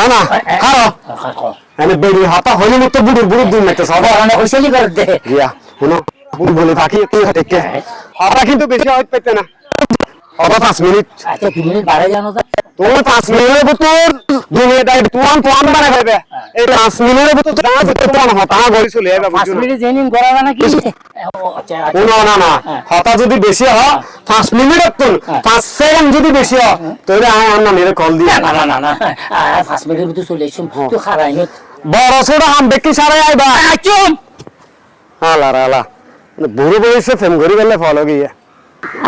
না না খারো এনে বেরি হাতা হইলে মতো বুড়ুর বুড়ুর দিন মেতে সব অনেক হইছেলি করে দে গিয়া শুনো বুড়ি বলে থাকি কি হতে কে হাতা কিন্তু বেশি হইতে পেতে না অবা 5 মিনিট আচ্ছা 2 মিনিট বাড়াই জানো তো তোর 5 মিনিটের ভিতর দুনিয়া দাই তুয়ান তুয়ান বানাই ফেলবে এই 5 মিনিটের ভিতর যা যেতে তুয়ান হতা গড়ি চলে যাবে 5 মিনিট জেনিং করাবে না কি না না না হতা যদি বেশি হয় 5 মিনিট তো 5 সেকেন্ড যদি বেশি হয় তাহলে আয় আন্না মেরে কল দি না না না না 5 মিনিটের ভিতর চলে এসেছি তুই খারাই বড় ছোট হাম বেকি সারে আইবা চুম আলা আলা বুড়ো বয়সে ফেম করি গেলে ফলো গিয়ে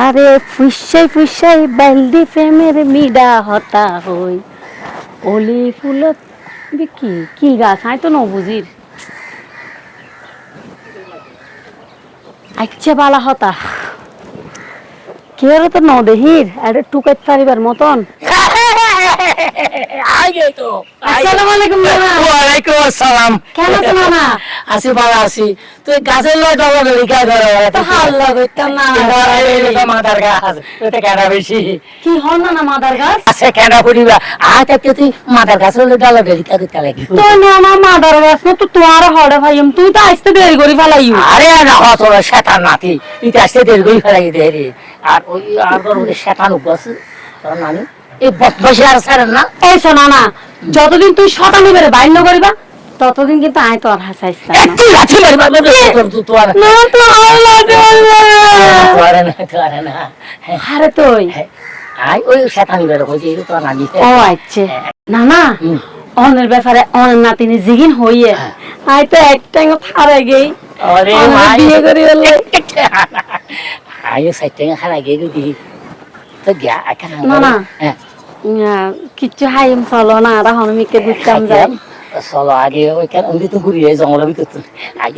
আরে ফুসাই ফুসাই বালদি প্রেমের মিডা হতা হই ওলি ফুলত কি কি গাছ আই তো ন বুঝির আচ্ছা বালা হতা কেউ তো ন দেহির আরে টুকাইতে পারিবার মতন আগে তো আসসালামু আলাইকুম নানা ওয়ালাইকুম আসসালাম কেমন আছো নানা আসি ভালো আছি তুই গাছের লয় ডবল লিখা ধরে তো হাল্লা করতাম না মাদার গাছ এটা কেনা বেশি কি হল না মাদার গাছ আছে কেনা করিবা আজ থেকে তুই মাদার গাছ হলে ডালা লিখা দিতে লাগে তো না মাদার গাছ না তো তোমার হড়ে ভাইম তুই তো আসতে দেরি করি ফেলাইও আরে না তোর শয়তান নাতি এটা আসতে দেরি করে ফেলাই দে রে আর ওই আর তোর শয়তান উপবাস তোর নানি এই বদমাশি আর ছাড়েন না এই শোনা না যতদিন তুই শতানি বেড়ে বাইন্য করিবা ততদিন কিন্তু আয় তোর হাসাইস না তুই লাঠি মারবা তোর না তো আল্লাহ তোর না আরে তুই আই ওই শয়তানি বের হইছে এই তো নানি ও আচ্ছা না না অনের ব্যাপারে অনের নাতিনি জিগিন হইয়ে আয় তো একটাঙ্গ ফারে গেই আরে মাই বিয়ে করি বলে আয় সাইতে খানা গেই দি তো গিয়া আকা না না কিচ্ছু হাইম চলো না আর হনমিকে বুঝতাম যাই চলো আগে ওইখানে উনি তো ঘুরিয়ে জঙ্গলের ভিতর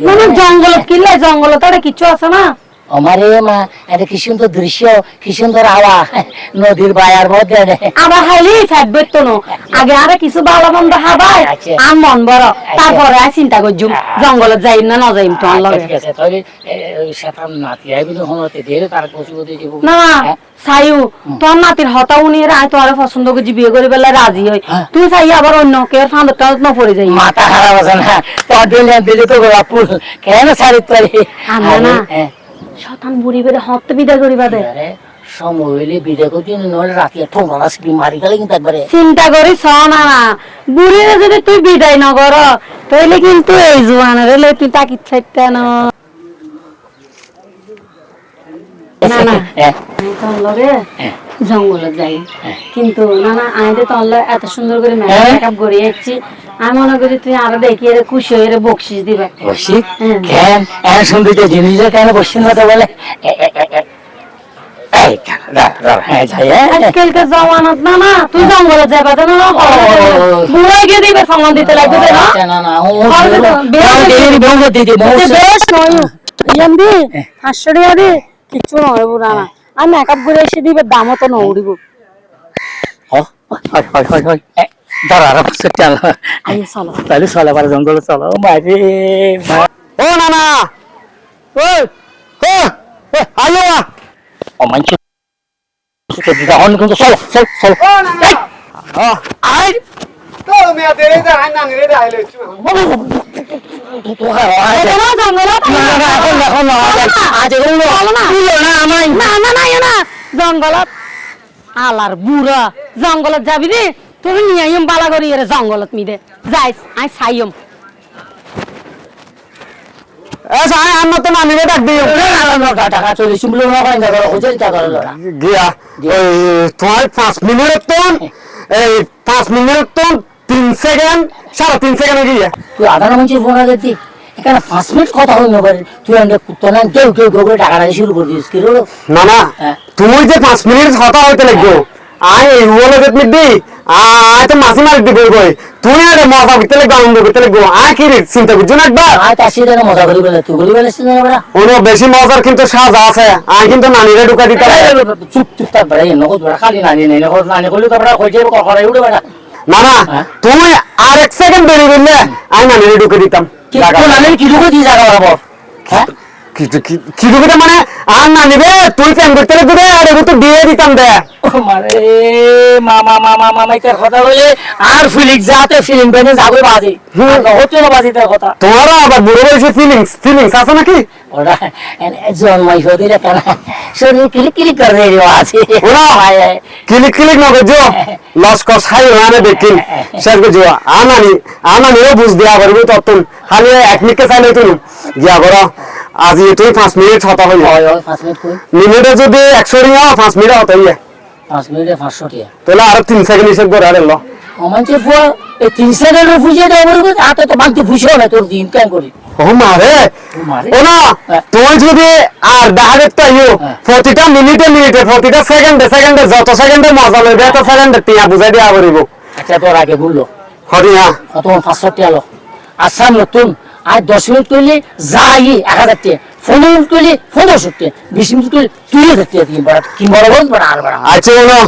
না না জঙ্গলত কিনলে জঙ্গলত আর কিছু আছে না আমারে মা এটা কি সুন্দর দৃশ্য কি সুন্দর হাওয়া নদীর বায়ার মধ্যে আবার হাইলি ফ্যাট বইতো না আগে আরে কিছু ভালো মন্দ হাবাই আর মন বড় তারপরে আর চিন্তা করজুম জঙ্গলত যাই না না যাইম তো লগে ঠিক আছে তাহলে ওই শয়তান নাতি আইবিনো হনতে দেরে তার পশুবদি দিব না সাইউ তোর নাতির হতা উনি আয় তো আরে পছন্দ করে বিয়ে করে বেলা রাজি হই তুই চাই আবার অন্য কে ফান্দটা না পড়ে যাই মাথা খারাপ আছে না তোর দিলে দিলে তো বাপুল কেন ছাড়ি তোরে না শতান বুড়ি বেড়ে হতে বিদায় করিবা দে সময় হইলে বিদায় করতে নলে রাতে ঠোঙা আসবি মারি গেলে কিন্তু একবারে চিন্তা করি না বুড়িরে যদি তুই বিদায় না কর তাহলে কিন্তু এই জোয়ানের লে তুই তাকিত ছাইতে না না না তোর লগে জঙ্গলে যাই কিন্তু না না আইতে তোর এত সুন্দর করে মেকআপ করিয়ে যাচ্ছি আমি মনে করি তুই আরো দেখি এর খুশি হয়ে বকশিস দিবে বসি কেন এত সুন্দর যে জিনিস কেন বসিন কথা বলে আজকালকার জমানত না না তুই জঙ্গলে যাবা তো না বুড়াই গিয়ে দিবে সমান দিতে লাগবে না বেশ নয় ইয়ান্দি 500 টাকা দে কিচ্ছু নয় বুড়া না আমি মেকআপ করে এসে দিবে দামও তো না উড়িব তাহলে চলে পারে জঙ্গলে চলো মারি ও না না ওই আলো ও মানছি কিন্তু চলো চল চল আই তো মেয়া দেরে যা আই না নিরে আইলে জঙ্গলত আলার বুড়া জঙ্গলত যাবি রে তুমি নিয়াইম বালা করি এর জঙ্গলত মিদে যাইস আই সাইম আই আমরা তো নামিরে ডাক দিও টাকা চলে শুনলো না হয় না হোটেল টাকা লড়া গিয়া ওই তোমার 5 মিনিট তো এই 5 মিনিট তো 3 সেকেন্ড 3.5 সেকেন্ড গিয়া তুই আধা মিনিট ফোন দিতি এখানে 5 মিনিট কথা হই না পারে তুই আগে কুত্তা না কেউ গোবরে টাকা রাখি শুরু করে দিস কি হলো না না তুই যে 5 মিনিট কথা হইতে লাগবো আই ওলে গেট মিদি আই তো মাসি মার দিব কই তুই আরে মজা করতে লাগবো আনন্দ করতে লাগবো আই কি রে চিন্তা করছ না একবার আই তাসি দেন মজা করি বলে তুই বলি বলে না বড়া ওনো বেশি মজার কিন্তু সাজা আছে আই কিন্তু নানিরে ঢুকা দিতে চুপ চুপ থাক বড়া নগদ বড়া খালি নানি নেই নগদ নানি কইলে তো বড়া কই যাবে কখনো উড়ে বড়া না না তুই আর 1 সেকেন্ড দেরি করলে আই নানিরে ঢুকে দিতাম কি নানি কি ঢুকে দি জায়গা বরাবর হ্যাঁ কি ঢুকে মানে আর না নিবে তুই প্রেম করতে লাগবে রে আর এগুলো তো দিয়ে দিতাম দে মানে মামা মামা মামাইকার কথা বলে আর ফিলিং যাতে ফিলিং বেনে যাবে বাজে হচ্ছে না বাজে তার কথা তোমারও আবার বুড়ো বয়সে ফিলিংস আছে নাকি ওরা জন্মাই হতে রে কেন শরীর কিলিক কিলিক করে রে আছে ওরা কিলিক না গো লস্কর ছাই মানে দেখিন শেষ গো আনানি বুঝ দেয়া পারবো ততন খালি এক মিনিটে চাইলে তুমি গিয়া করো আজি তুই 5 মিনিট হতা হই হয় 5 মিনিট কই মিনিটে যদি 100 রিয়া 5 মিনিট হতা হই 5 মিনিটে 500 টাকা তাহলে আর 3 সেকেন্ড হিসেব করে আরে ল আমাকে ফুয়া এই 3 সেকেন্ডের ফুজে দাও বলবো আতে তো বাকি ফুসো না তোর দিন কেন করি ও মারে ও না তুই যদি আর দেখা দেখতে আইও প্রতিটা মিনিটে প্রতিটা সেকেন্ডে যত সেকেন্ডে মজা লইবে এত সেকেন্ডে টিয়া বুঝাই দিয়া পারিব আচ্ছা তোর আগে বললো হরিয়া কত 500 টাকা লো আচ্ছা নতুন আর 10 মিনিট করলে যাই 1000 টাকা 15 মিনিট করলে 1500 টাকা 20 মিনিট করলে 2000 টাকা দিন বড় কি বড় বড় আর বড় আচ্ছা ওনো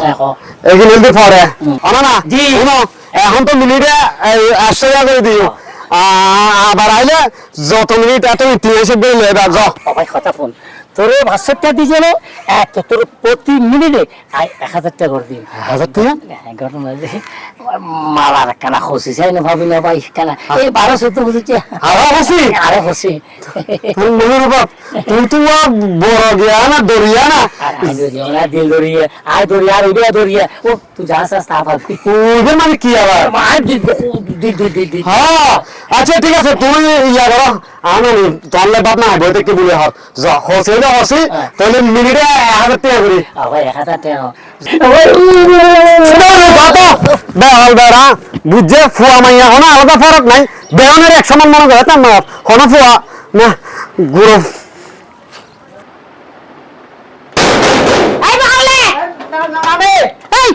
এগুলো দি পরে ওনা না জি ওনো এখন তো মিনিটে 100 টাকা করে দিও আবার আইলে যত মিনিট এত ইতিহাসে বলে এবার য সবাই কথা ফোন তোর 500 টাকা দিয়ে যাবো এক তোর প্রতি মিনিটে 1000 টাকা করে দিন 1000 টাকা ঘটনা যে মালার কানা খুশি চাই না ভাবি না ভাই কানা এই 1200 তো বুঝছি আরে খুশি তুই মনে বাপ তুই তো বড় গিয়া না দরিয়া না আর দিল দরিয়া আর দরিয়া আর উড়িয়া দরিয়া ও তুই যাস তা ভাবি ওদের মানে কি আবার মার দি হ্যাঁ আচ্ছা ঠিক আছে তুই ইয়া করো আনানি তাহলে বাপ না বইতে কি বলে হর যা হসে না হসে তাহলে মিনিটে 1000 টাকা করে ভাই 1000 টাকা বেহল বেড়া বুঝছে ফুয়া মাইয়া হনা আলাদা ফরক নাই বেহনের এক সমান মনে করে তার না হনা ফুয়া না গুরু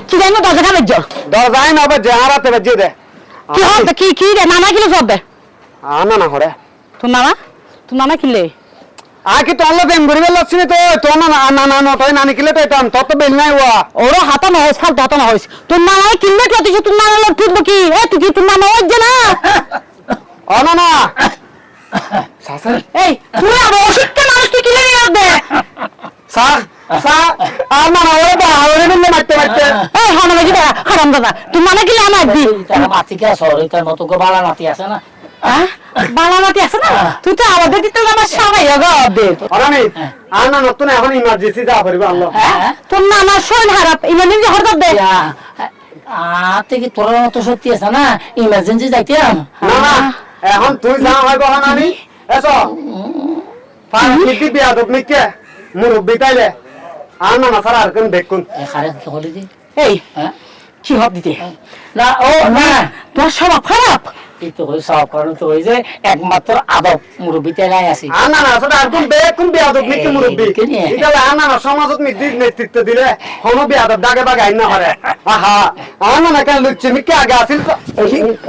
কি জানো দরজা খাবে দরজায় না হবে জেহারাতে বাজিয়ে দে কি হবে কি রে নানা কিলো সব দে আনা না হরে তোর নানা কিনলে আকি তো আল্লাহ প্রেম করিবে লাগছি তো তো না না তুই নানি কিলে তো এটা তত বেল নাই ওয়া ওরা হাতা না হইস ফালতু হাতা না হইস তোর নানা কিনবে কি তুই তোর নানা লোক কিনবো কি এ তুই কি তোর নানা হইছে না না না সাসার এই তুই আবার অসুস্থ মানুষ তুই কিনে নিয়ে দে সা সা আর না ওরে বা ওরে নিলে মারতে এই হানা লাগি দা হারাম দাদা তুই নানা কিলে আমার দি তার মাতিকে সরে তার মতো গো বালা নাতি আছে না বালামাতি আছে না তুই তো আমাদের দিতে আমার সবাই হবে আরামি আর না নতুন এখন ইমার্জেন্সি যা পারিবে আল্লাহ তোর নানা শোন হারাপ ইমার্জেন্সি হঠাৎ দে আতে কি তোর মতো সত্যি আছে না ইমার্জেন্সি যাইতে না না এখন তুই যা হয় বহন আমি এসো ফাইনালি বিয়া দব নিকে মুরব্বি তাইলে আর না সারা আর কোন দেখুন খারে কি হলি দি এই কি হব দিতে না ও না তোর স্বভাব খারাপ এই তো হই সব কারণ তো হই যে একমাত্র আদব মুরব্বিতে নাই আছে আর না সারা আর কোন দেখুন বিয়া দব নিকে মুরব্বি এটা আর না সমাজত নেতৃত্ব দিলে হনো বিয়া দব দাগে বাগে আইন না পারে আহা আর না কেন লুচ্চে মিকে আগে আসিল তো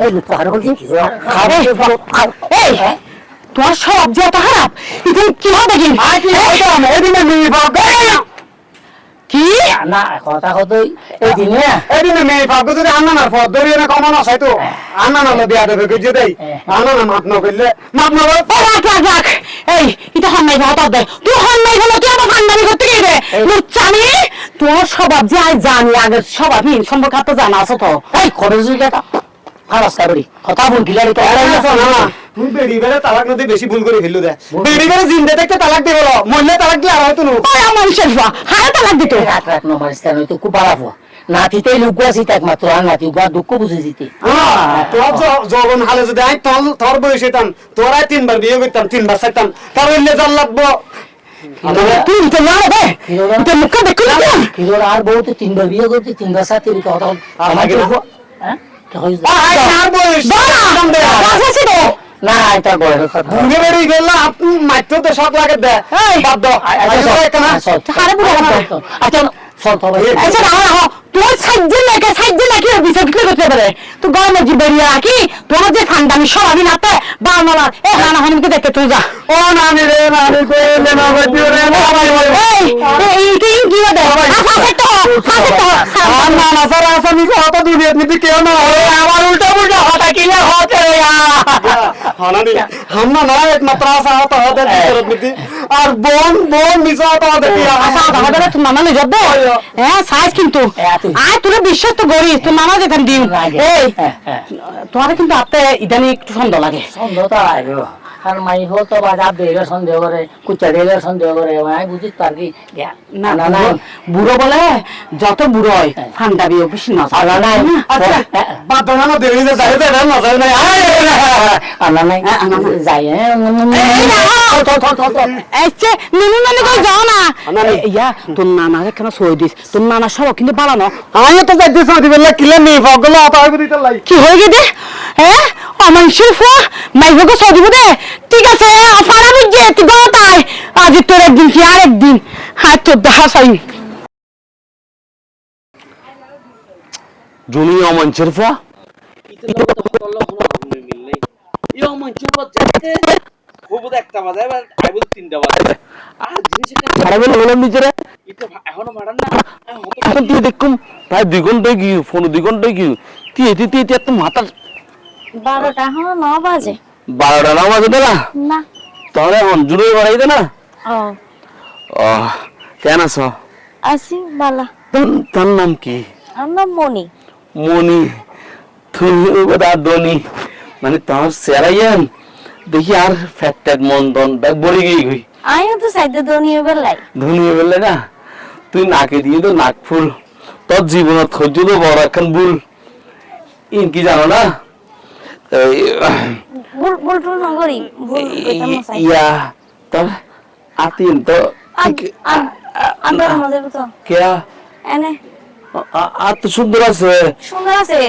এই লুকার হলি এই তোর স্বভাব যে এত খারাপ এটা কি হবে কি এদিনে মেয়ে পাবে কি না কথা কতই এই দিনে এদিনে মেয়ে পাবে যদি আন্না না পদ ধরিয়ে না কমানো আছে তো আন্না না বিয়া দেবে গজে দেই আন্না না মাপ না করলে মাপ না রাখ এই এটা হান্নাই ভাত দে তুই হান্নাই হলো তুই আমার হান্নাই করতে গিয়ে রে লুচ্চানি তোর স্বভাব যে আই জানি আগে স্বভাবই সম্পর্কে তো জানা আছে তো এই করে যদি খারাপ কারি কথা বল গিলারি তো না তুই বেড়ি বেড়ে তালাক নদী বেশি ভুল করে ফেললু দে বেড়ি বেড়ে জিন্দে দেখতে তালাক দিয়ে বলো মরলে তালাক দিয়ে আর হয়তো নো মানুষের হারে তালাক দিত রাত নম্বর স্থান হইতো খুব বাড়াবো নাতিতে লুকু আছি একমাত্র আর নাতি উগা দুঃখ বুঝে দিতে তোর যখন হালে যদি আই তোর বয়স হইতাম তোরাই 3বার বিয়ে করতাম 3বার চাইতাম তার হইলে জল লাগবো তুই তো না রে এটা মুখ দেখো কিলোর আর বউ তো 3বার বিয়ে করতে 3বার সাথে কথা আমাকে হ্যাঁ কি হইছে আর বয়স না এটা বড় কথা বুড়ে বেড়ে গেল আপনি মাত্র তো শক লাগে দে বাদ দাও হারে বুড়ো আচ্ছা সব হবে আচ্ছা না তোর সাইজে নাকি বিচার কি করতে পারে তুই গরমে জিবেরিয়া কি তোর যে খানদানি সবাই নাতে বাংলা এ হানা হানিকে দেখে তুই যা ও নানি রে নানি কইলে না বদিও রে এই কি দে আছে তো না না সারা আসামি কত দিবি আপনি কেউ না আমার উল্টা উল্টা কথা কি না হয় হানানি হামনা না একমাত্র আশা হতো ওদের ভিতরত নীতি আর বোন বোন মিশা হতো ওদের আশা আমাদের তো নানা নিয়ে যাবে হ্যাঁ সাইজ কিন্তু আয় তোরা বিশ্বাস তো করি তো নানা যেখান দিন এই তোমার কিন্তু আপনি ইদানি একটু সন্দেহ লাগে সন্দেহ তো লাগে কারণ মাই হল তো বাজার দিয়ে সন্দেহ করে কুচা দিয়ে সন্দেহ করে আমি বুঝি তো আর কি না না না বুড়ো বলে যত বুড়ো হয় ঠান্ডা বিয়ে বেশি না আচ্ছা বাদনা দেরি যে যাই যায় না যায় না আনা নাই যাই এসে নিনু নানি কই যাও না ইয়া তোর নানা কেন সই দিস তোর নানা সব কিন্তু বাড়ানো আমি তো যাইতে সৌদি বেলা কিলে নি ফগলো আতাই দিতে লাই কি হয়ে গেছে হ্যাঁ আমার শিল্পা মাইভকে সই দিব দে ঠিক আছে ফাড়া বুঝছে তুই গতাই আজ তোর একদিন কি আর একদিন হাত তোর দেখা চাই জুনি অমঞ্চের ফা এখন তুই দেখুম প্রায় 2 ঘন্টায় কি ফোন 2 ঘন্টায় কি তুই এত মাথা 12টা এখনো 9 বাজে 12টা না বাজে না না তাহলে এখন জুড়ে বাড়াইতে না ও ও কেন আছো আসি বালা তার নাম কি আমার মনি মনি তুমি বোধা ধনী মানে তোমার সেরাইয়ান দেখি আর ফ্যাট ট্যাট মন্দন ব্যাগ বড়ি গই আমিও তো সাইডে দনিয়ে বেলাই ধনী বললে না তুই নাকে দিয়ে তো নাক ফুল তোর জীবনত খোঁজ তো বড় এখন ভুল ইন কি জানো না ভুল টুল না করি ভুল কইতাম না সাইড ইয়া তোর আতিন তো আন্দার মধ্যে তো কে এনে আত সুন্দর আছে সুন্দর আছে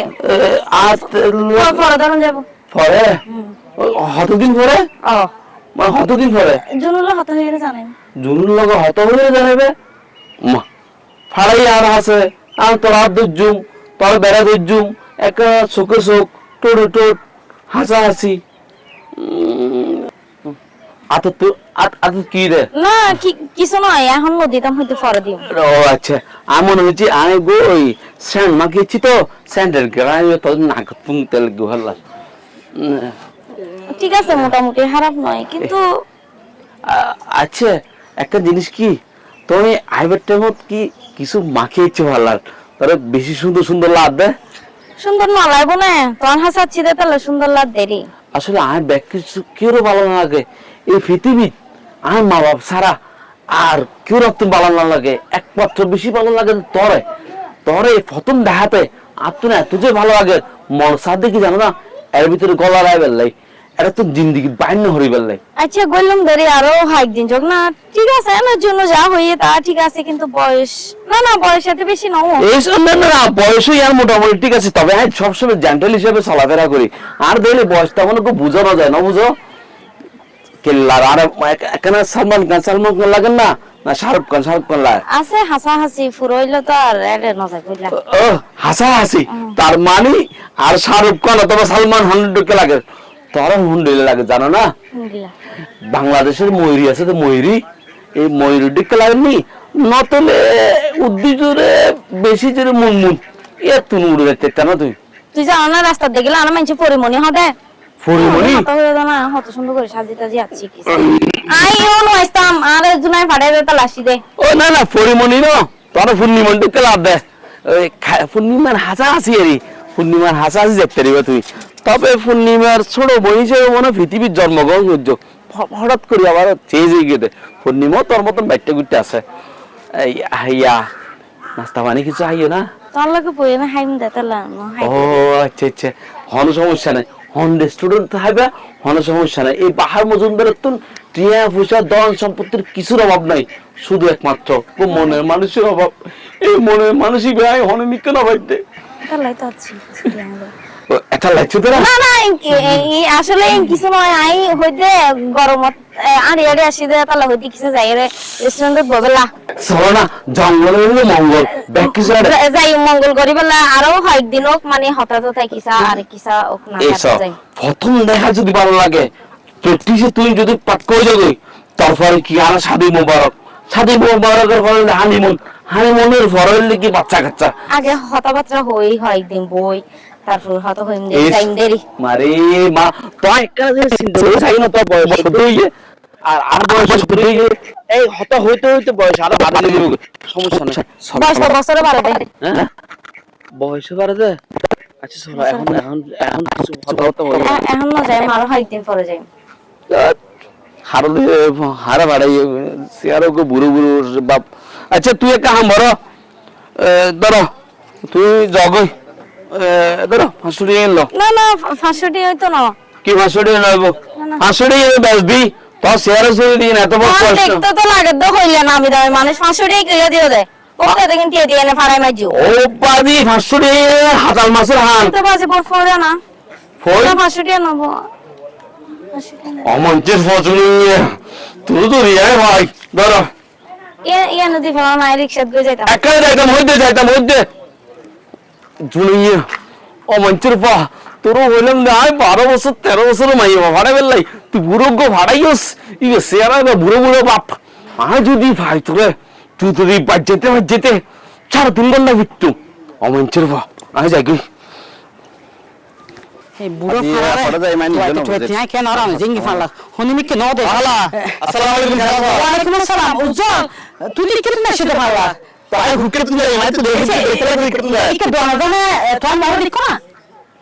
আত পরে ধরুন যাব পরে কতদিন পরে ও মানে কতদিন পরে জুনুলা হত হয়ে গেছে জানেন জুনুর লগে হত হয়ে জানাবে মা ফাড়াই আর আছে আর তোর হাত দুজুম তোর বেড়া দুজুম এক চোখে চোখ টোট টোট হাসা হাসি আত কি রে না কিছু নয় এখন নদীতাম হইতে পরে দিও ও আচ্ছা আমার মনে হচ্ছে আমি গো ওই স্যান্ড মাখিয়েছি তো স্যান্ডের গ্রামে তোর নাক পুং তেল গুহাল ঠিক আছে মোটামুটি খারাপ নয় কিন্তু আচ্ছা একটা জিনিস কি তুমি আইবার টাইমত কি কিছু মাখিয়েছো ভালো তোর বেশি সুন্দর সুন্দর লাগবে সুন্দর না লাগবো না তোর হাসাচ্ছি দে তাহলে সুন্দর লাগ দেরি আসলে আমি ব্যাগ কিছু কেউ ভালো না লাগে এই পৃথিবী আমার মা বাপ ছাড়া আর কেউ রক্ত ভালো না লাগে একমাত্র বেশি ভালো লাগে তোরে তোরে প্রথম দেখাতে আর তো না এত যে ভালো লাগে মন সাথে কি জানো না এর ভিতরে গলা রায় বেললাই এটা তো জিন্দিগি বাইন্য হরি বেললাই আচ্ছা গইলাম ধরে আরো হাইক দিন যোগ না ঠিক আছে আমার জন্য যা হইয়ে তা ঠিক আছে কিন্তু বয়স না বয়স এত বেশি নাও এই না বয়সই আর মোটামুটি ঠিক আছে তবে আমি সবসময় জেন্টাল হিসেবে চলাফেরা করি আর দেখলে বয়সটা মনে খুব বোঝানো যায় না বুঝো কেল্লার আর এখানে সালমান খান লাগেন না না শাহরুখ খান লাগে আছে হাসা হাসি ফুরইলো তো আর এরে নজর কইলা ও হাসা হাসি তার মানে আর শাহরুখ খান অথবা সালমান খানকে লাগে তোরা হুন্ডেলে লাগে জানো না বাংলাদেশের ময়ূরী আছে তো ময়ূরী এই ময়ূরীকে লাগেনি নতলে উদ্দিজরে বেশি জোরে মুনমুন এত উড়ে যাচ্ছে কেন তুই জানো না রাস্তা দেখলে আর মানুষ পরিমণি হবে ফরিমণি হত সুন্দর করে সাজি টাজি আছি কি আই ওন ওইস্তাম আর জুনাই ফাড়ে দে তালাশি দে ও না ফরিমণি না তোর পূর্ণিমানটাকে লাভ দে ওই পূর্ণিমার হাসা হাসি এরি পূর্ণিমার হাসা হাসি দেখতে পারিবা তুই তবে পূর্ণিমার ছোট বোন হিসেবে মনে পৃথিবীর জন্মগ্রহণ করছো হঠাৎ করে আবার চেঞ্জ হয়ে গেছে পূর্ণিমাও তোর মতন বাইটটা গুটতে আছে এই হাইয়া নাস্তা পানি কিছু হাইও না তোর লাগে বই না হাইম দে তালা ও আচ্ছা হন সমস্যা নাই হন রেস্টুরেন্ট থাকবে হন সমস্যা নাই এই বাহার মজুমদারের তো টিয়া পয়সা ধন সম্পত্তির কিছুর অভাব নাই শুধু একমাত্র মনের মানুষের অভাব এই মনের মানুষই ভাই হনে নিকে না বাইতে তালাই তো আছি এটা লাগছে তোরা না আসলে কিছু নয় আই হইতে গরমত আরে আসি দে তালা হইতে কিছু যাই রে রেস্টুরেন্টে ববেলা চলো না জঙ্গলে হইলে মঙ্গল ব্যাক কিছু যাই মঙ্গল করিবেলা আরো কয়েকদিন হোক মানে হঠাৎ কিসা আর কিসা ওক না যাই প্রথম দেখা যদি ভালো লাগে প্র্যাকটিসে তুই যদি পাট করে যাবি তারপরে কি আর শাদী মোবারকের পরে হানিমুনের পরে কি বাচ্চা কাচ্চা আগে হতাবাচ্চা হই হয় একদিন বই তারপর হয়তো হইম যে টাইম দেরি মারে মা তো একটা যে চিন্তা করে থাকি না তো বয়স শুরু হইয়ে আর বয়স শুরু হইয়ে এই হতা হইতে হইতে বয়স আরো বাড়া লেগে যাবে সমস্যা নাই 10 বছরে বাড়ে দেয় হ্যাঁ বয়স বাড়া দে আচ্ছা চলো এখন কিছু ভালো হতে হবে এখন না যাই আরো 5 দিন পরে যাই হারা বাড়াই সিয়ারো কো বুড়ো বুড়ো বাপ আচ্ছা তুই একটা কাম বড় ধরো তুই জগই ধরো 500 টাকা এলো না না 500 টাকা হইতো না কি 500 টাকা নেবো 500 টাকা বেচবি তো শেয়ার সরে দিই না তো কষ্ট দেখতে তো লাগে তো হইলে না আমি দামে মানুষ 500 টাকা কিলো দিয়ে দেয় ওটা দেখেন টিয়ে দিয়ে না ফাড়াই মাইজু ও পাদি 500 টাকা হাতাল মাছের হান তো বাজে পর ফরে না ফল 500 টাকা নেবো অমন্তের ফজলি তুই তো রিয়া ভাই ধরো ইয়া নদী ফেলা না রিকশা দিয়ে যাইতাম একাই যাইতাম মধ্যে জুনিয়া অমন্তের পা তোর হইলাম না 12 বছর 13 বছর মাইয়া ভাড়া বেলাই তুই বুড়ো গো ভাড়াইস ইয়ে সেরা বুড়ো বুড়ো বাপ আর যদি ভাই তোরে তুই তো যেতে 4-3 ঘন্টা বিট্টু অমন্তের পা আয় যাই গই এই বুড়ো ফালা যায় মানে তুই কেন আর আমি জিঙ্গি ফালা হনুমি কে নদে ফালা আসসালামু আলাইকুম ওয়া আলাইকুম আসসালাম উজ্জ্বল তুই কি না সেটা ফালা তাই হুকের তুই যাই মানে তুই দেখে তুই কি দোনা দোনা তোর মারো দিকো না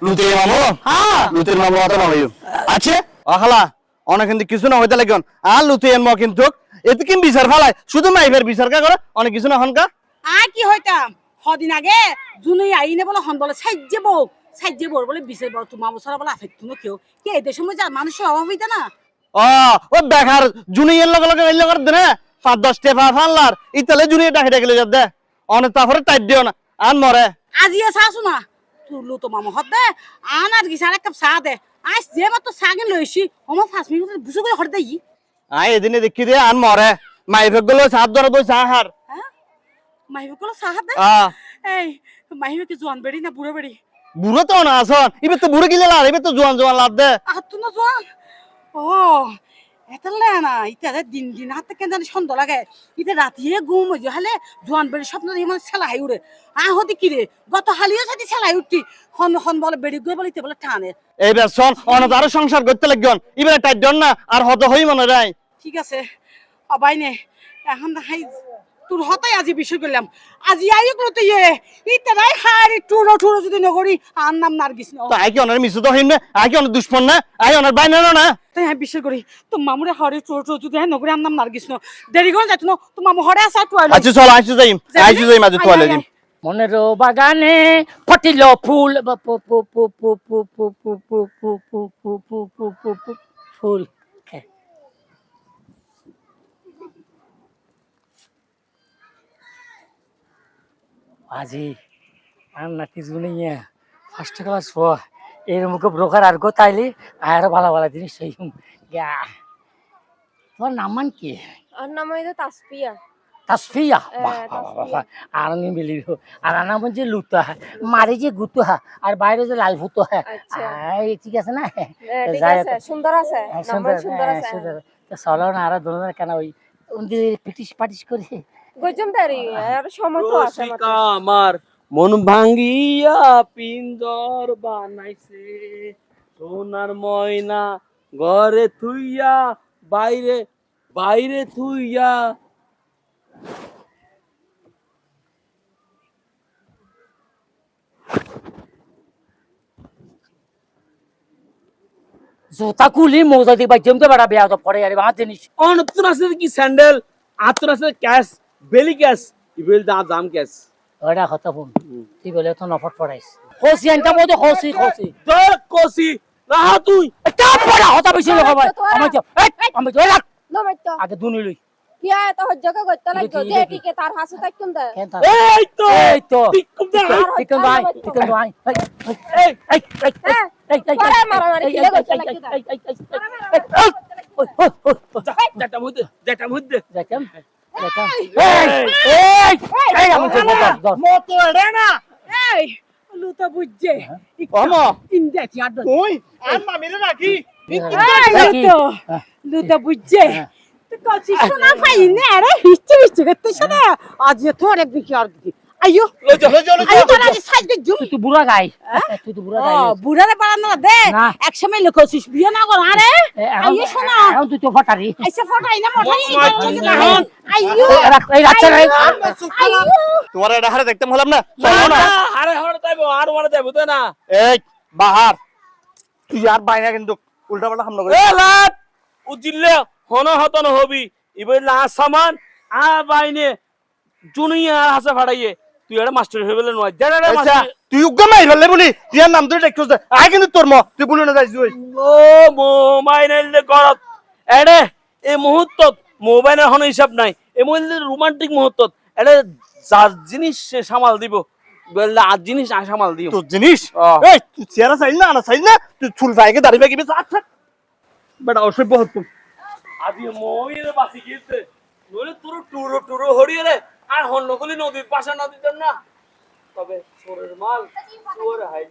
লুতে মামু হ্যাঁ লুতের মামু আতা মামু আছে অখালা অনেক কিন্তু কিছু না হইতে লাগিন আর লুতেন ম কিন্তু এতে কি বিচার ফালায় শুধু মাইফের বিচার কা করে অনেক কিছু না হনকা কি হইতাম সদিন আগে জুনুই আইনে বলে হন বলে সাইজে বল বলে বিচার বল তোমার বছর বলে আফেক্ট ন কেউ কি এই দেশের মধ্যে মানুষের অভাব হইতা না ও বেকার জুনিয়ের লগে লগে এল করে দেনে 5-10 টেপা ফানলার ইতালে জুনিয়ে ডাকে ডাকে যা দে অনেক তারপরে টাইট দিও না আর মরে আজিয়ে চাছো না তুলু তো মামা হদ দে আনার গিসার এক কাপ চা দে আজ যে মাত্র চাগে লইছি আমার 5 মিনিট বুঝো করে হর দেই আই এদিনে দেখি দে আর মরে মাইফে গুলো সাত ধরে বই সাহার হ্যাঁ মাইবে কোলো চা দে এই মাইবে কি জোয়ান বেড়ি না বুড়ো বেড়ি বুড়ো তো না আসন ইবে তো বুড়ো গিলে লার ইবে তো জোয়ান জোয়ান লাদ দে আত্তু না জোয়ান ও এতলে না ইতা দিন দিন হাতে কেন জানি সন্দেহ লাগে ইতে রাতিয়ে ঘুম হইছে হলে জোয়ান বেড়ি স্বপ্ন দেখি মানে ছেলা হাই উড়ে হতে কি রে গত হালিও সাথে ছেলাই উঠতি হন বলে বেড়ি গই বলে ইতে বলে টানে এইবার চল অনেক আরো সংসার করতে লাগন ইবে টাইট দন না আর হত হই মনে রাই ঠিক আছে অবাই নে এখন হাই তোর হতাই আজি বিষয় করলাম আজি আইক লতে ইতে রাই হারি টুরো যদি নগরি আর নাম নার্গিস না তো আই কি অনার মিছু তো হইন না আই কি অনার দুশমন না আই অনার বাইনা না তাই আমি বিষয় করি তো মামুরে হারি টুরো যদি নগরি আর নাম নার্গিস না দেরি করে যাইতো না তো মামু হরে আসা টুয়াইলো আচ্ছা চল আইসু যাই মাঝে তোয়ালে দিন মনের বাগানে ফটিল ফুল ফুল আজি আর নাকি জুনিয়া ফার্স্ট ক্লাস এর মুখে ব্রোকার আর গো তাইলি আর ভালো ভালো জিনিস সেই তোমার নাম মান কি আর নাম হইতো তাসফিয়া তাসফিয়া আর আমি মিলি আর নাম হচ্ছে লুতা মারে যে গুতো আর বাইরে যে লাল ভুতো ঠিক আছে না সুন্দর আছে সুন্দর আছে চলো না আর দুজনের কেন ওই পিটিস পাটিস করে গজম তারি আর সময় তো আছে আমার মন ভাঙ্গিয়া পিঞ্জর বানাইছে সোনার ময়না ঘরে থুইয়া বাইরে থুইয়া জোতা কুলি মৌজা দিবা জমতে বেড়া বেয়া তো পড়ে আরে বাদ জিনিস অনতুন আছে কি স্যান্ডেল আতুন আছে ক্যাশ বেলি ক্যাশ ইবেল দা জাম ক্যাশ ওটা কথা ফোন তুই বলে তো নফট পড়াইস খসি আনটা বলতে খসি তো কোসি না তুই এটা পড়া হতা বেশি লোক ভাই আমি তো রাখ নমাইতো আগে দুনি লই কি আয় তো হজ্জকে করতে লাগতো যে এটিকে তার হাসু থাকতুম দে এই তো টিকুম দে টিকুম ভাই এই পরে মারামারি কি করতে লাগতো যেটা মধ্যে দেখেন এই আমি তো মতো এড়ে না এই লুতা বুঝছে ওমা ইন্দে কি আড ওই আর মামিরে রাখি লুতা বুঝছে তো কছি শোনা ভাই নে আরে হিচে করতে শোনা আজ তো অনেক দিকে আর দিকে আইয়ো লজ্জা আইয়ো তোরা আজ সাইড দে জুম তুই তো বুড়া গাই তুই তো বুড়া গাই বুড়ারে বাড়ানো দে না। এক সময় লেখছিস বিয়ে না কর আরে আইয়ো শোনা এখন তুই তো ফটারি আইসা ফটাই না মঠাই আইয়ো এই রাচ্চা গাই আইয়ো তোমার এটা হারে দেখতে হলাম না চলো না আরে হড় যাইবো আর মানে যাইবো তাই না এই বাহার তুই আর বাইনা কিন্তু উল্টা পাল্টা হামলা করে এ লাট উজিল্লে হন হতন হবি ইবে লা সামান আ বাইনে জুনিয়া হাসা ফাড়াইয়ে তুই এটা মাস্টার হয়ে বলে নয় দেড়া আচ্ছা মাস্টার তুই উগ্গা মাই ফেললে বলি তুই আর নাম ধরে দেখছস আয় কিন্তু তোর তুই বলি না যাইস তুই ও মোবাইল দে করত এডে এই মুহূর্তত মোবাইলের হন হিসাব নাই এই মোবাইলের রোমান্টিক মুহূর্তত এডে যার জিনিস সে সামাল দিব বললে আর জিনিস আ সামাল দিও তোর জিনিস এই তুই চেহারা চাইল না চাইল না তুই চুল ভাইকে দাড়ি ভাইকে বেশ আচ্ছা বেটা অসভ্য হতো আজি মোবাইলে বাসি গিয়েছে নইলে তোর টুরো টুরো হরিয়ে রে আর হন নকলি নদীর পাশে না দিতেন না তবে চোরের মাল চোর হাই